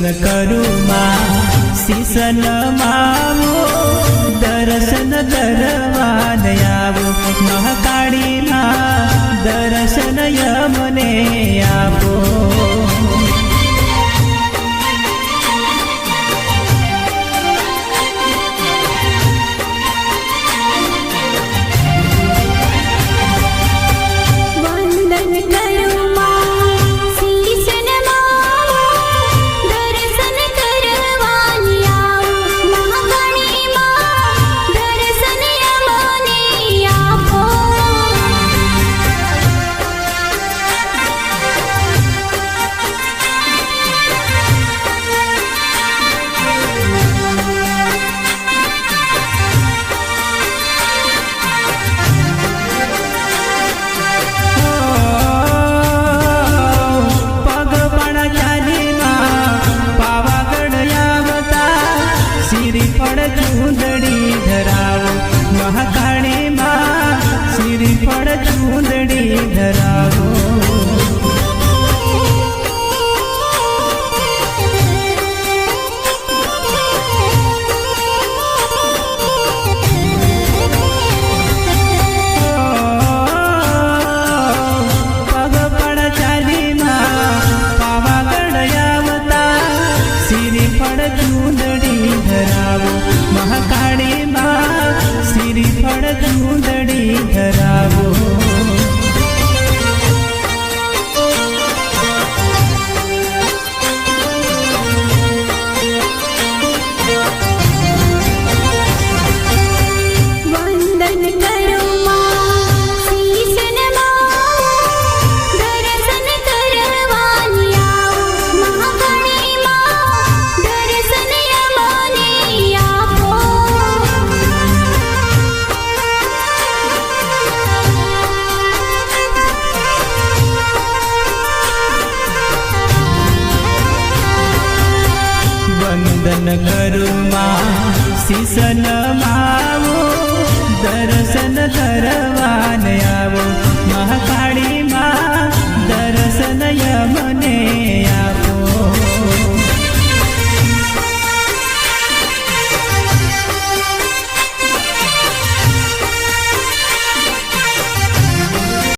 વંદન કરું માં શીશ નમાવો દર્શન દરવાન આવો મહાકાળી માં દર્શન યમને આપો ચૂંદડી ધરાવો મહાકાળી માં શ્રીફળ ચૂંદડી ધરાવો પગપડ ચાલીમાં પાવાગઢ આવતા શ્રીફળ ચૂંદડી ધરાવો મહાકાળી માં શ્રીફળ ચૂંદડી ધરાવો વંદન કરું માં શીશ નમાવો દર્શન દરવાન આવો મહાકાળી